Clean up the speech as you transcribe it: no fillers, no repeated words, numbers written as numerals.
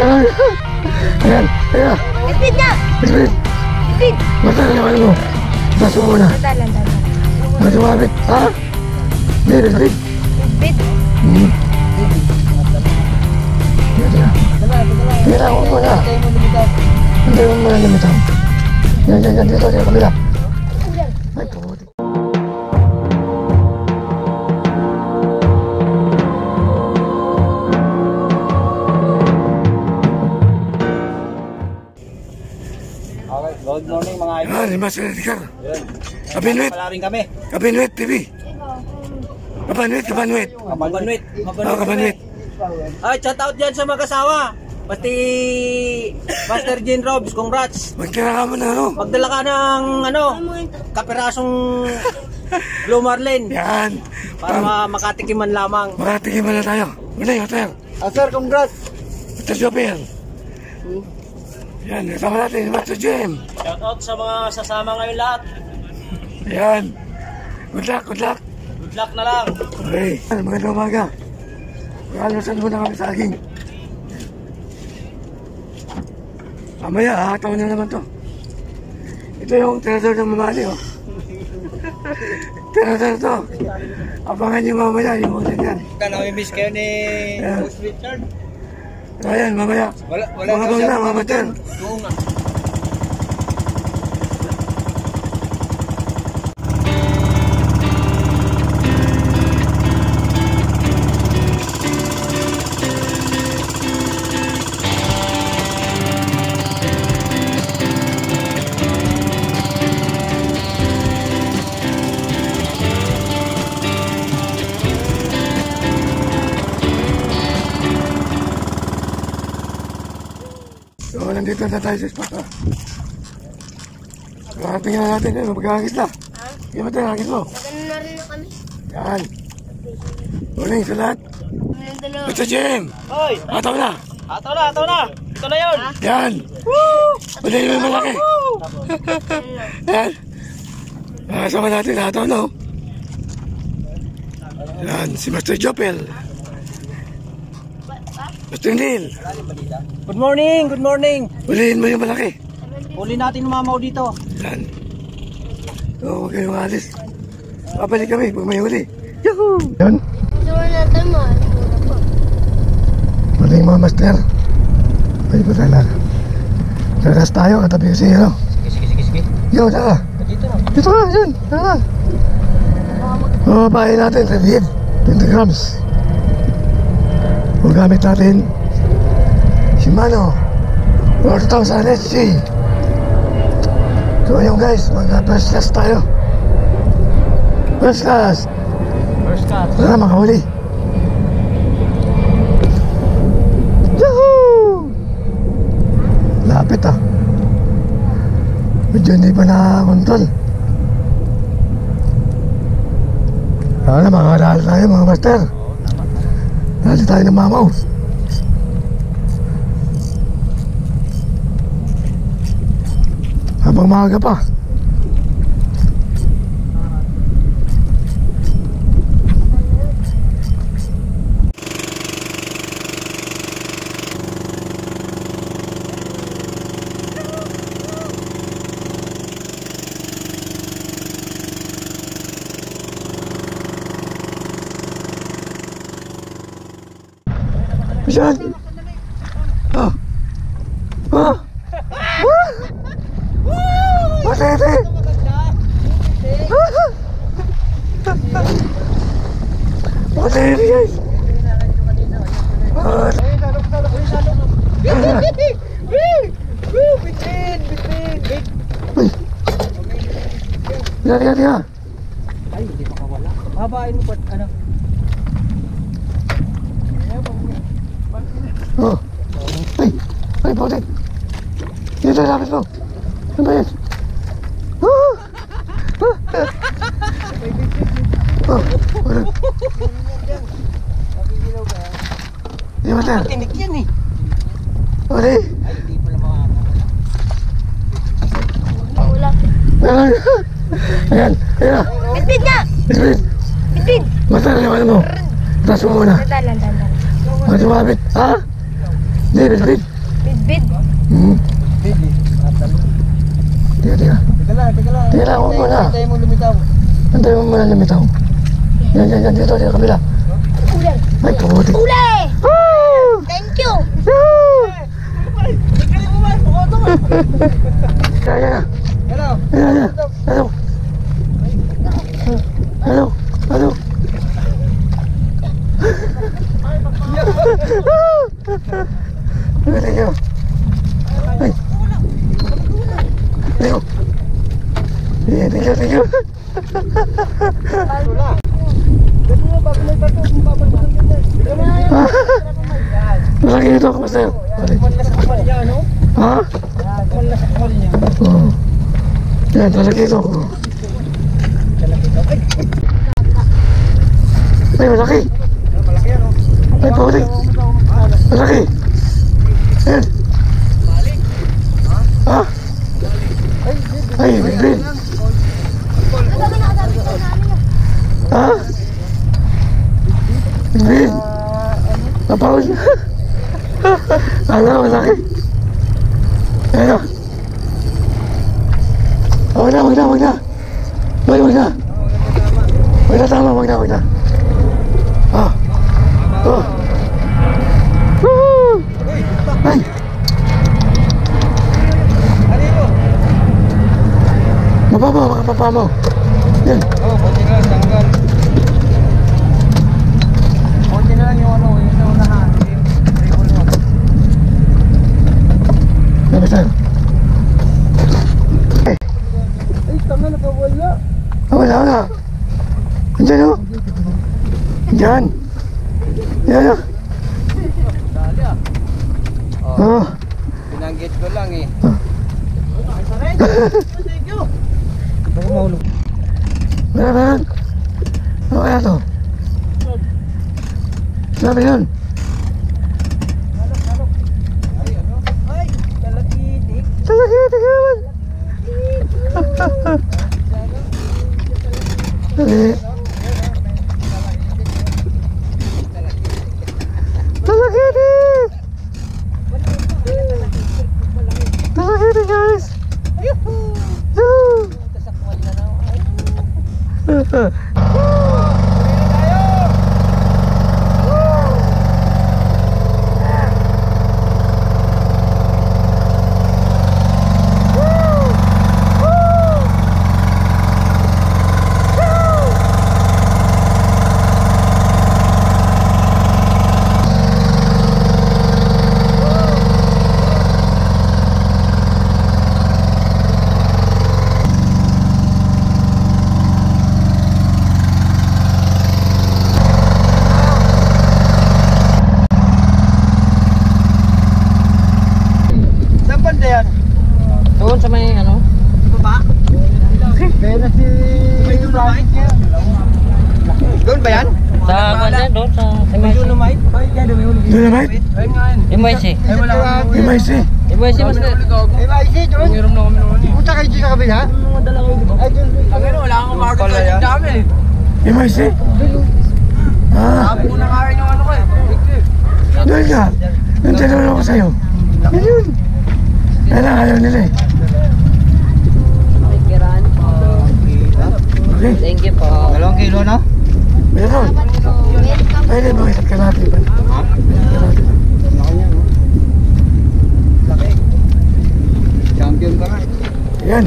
Ayan, ayan. Bitbit niya! Bitbit. Bitbit! Master, naman mo. Taas mo muna. Dalan. Masumabit. Ha? Hindi, bitbit. Bitbit! Tira ko muna. Hindi mo muna lumitaw. Yan, dito, sa kabila. Ay, puti. Good morning mga idol. Yan, yung Master Edgar. Kabinwit. Pala rin kami. Kabinwit TV. Kabanwit. Kabanwit. Kabanwit. Ay, shout out dyan sa mag-asawa. Pati Master Jean Robs, congrats. Magtira ka muna, ano? Magdala ka ng kapirasong Blue Marlin. Yan. Para makatikiman lamang. Makatikiman na tayo. Muna yung hotel. Sir, congrats. Hotel Jopel. Yan, kasama natin si Master Jim. Shout out sa mga sasama ngayon lahat. Yan. Good luck. Good luck na lang. Okay. Magandang umaga. Kakalusan muna kami sa aking. Mamaya, hahataw na naman to. Ito yung tirador ng mamali, oh. Tirador to. Abangan nyo mamaya yung mga ganyan. Namimiss kayo ni Host Richard. Ayan, mamaya. Mga bang na, mga mater. Oo nga. So, nandito na tayo sa spot, ha? Tingnan natin yun, magkakagis na. Hindi ba tayo nakagis mo? Magano na rin na kami. Yan. Morning sa lahat. Ito, Jim. Hoy! Ataw na. Ataw na! Ito na yun! Yan. Pwede nyo yung malaki. Yan. Nakasama natin, ataw na, oh. Yan, si Master Jopel. Master Neil. Good morning! Ulihin mo yung malaki. Uli natin umamaw dito. Yan. So, huwag kayong alis. Babalik kami pag may huli. Yahoo! Yan. Gusto natin mo. Wala yung mga master. Pwede po tayo lang. Kakas tayo, katabi kasi yun, no? Sige. Yo, saka. Dito na. Dito ka, yun. Saka. Mababahin natin, revive. 20 grams. Kung gamit natin, Shimano 4000 SC. So ayun guys, mag-first class tayo. First class. Wala makahuli. Yahoo! Lapit, ah. Medyo hindi pa nakakontrol. Sana makakadaan tayo, mga master. Dali tayo ng mamaw. Habang maaga pa. Saan? Matete! Matete, guys! Tiga. Ay, hindi makawala. Habain mo pa, ano? Oh. Ay, putik. Dito lapis mo. Ano ba yan? Oh, wala. Di ba tayo? Tinik yan eh. Wala. Ay, hindi pala Wala. Ayan. Bitbit niya! Bitbit! Basta naman mo. Taas mo muna. Dalan. Masumabit. Ha? Hindi, bitbit. Bidbid. Teka. Teka lang. Teka lang, huwag mo na. Hintayin mo lumitaw. Antay mo muna lumitaw. Yan, dito, kabila. Ulay. Ay, puti. Ulay! Thank you! Kaya. Hello. Ano? Thank you. Ay. Thank you. Malaki ito, kamusta yun? Ha? Oo. Yan, malaki ito. Ay, malaki. Ay, puti. Malaki. Yan. Ha? Ay, bibin. Ha? Bibin. Napawal niya. Ano, malaki. Ano? Wag na. Wag na. Ah. Oh. Woo! Ay. Mapapa mo. Yan. Konti na lang, tanggal. Konti na lang yung naunahan. Sabi tayo. Ay, tanga na wala. Wala. Andiyan o. Yan. Dali Oh. Pinanggit ko lang eh. Meron. Ano kaya to? Sabi yun. Ay, talakitik. Talakitik naman. Dali. Talakitik. Talakitik guys. Yuhuu. Saan banda yan? Doon sa may ano? Baba? Kaya na si... Doon ba yan? Sa kanya doon sa MIC. Dolomite? Dynamite? MIC. Ay, wala kami. MIC? MIC mas na. MIC, doon? Mayroon na kami noon eh. Punta kayo dito sa kabila? Ay, doon. Wala akong market sa namin eh. MIC? Ah, Ako na nga rin yung ano ko eh. doon ka. Yung tinulong ko sa'yo. Yan yun. Ayaw nila eh. Okay. Thank you po. 2 kilo na? Meron. Ay, hindi, bakit ka natin ba? Laki. Champion ka nga. Yan.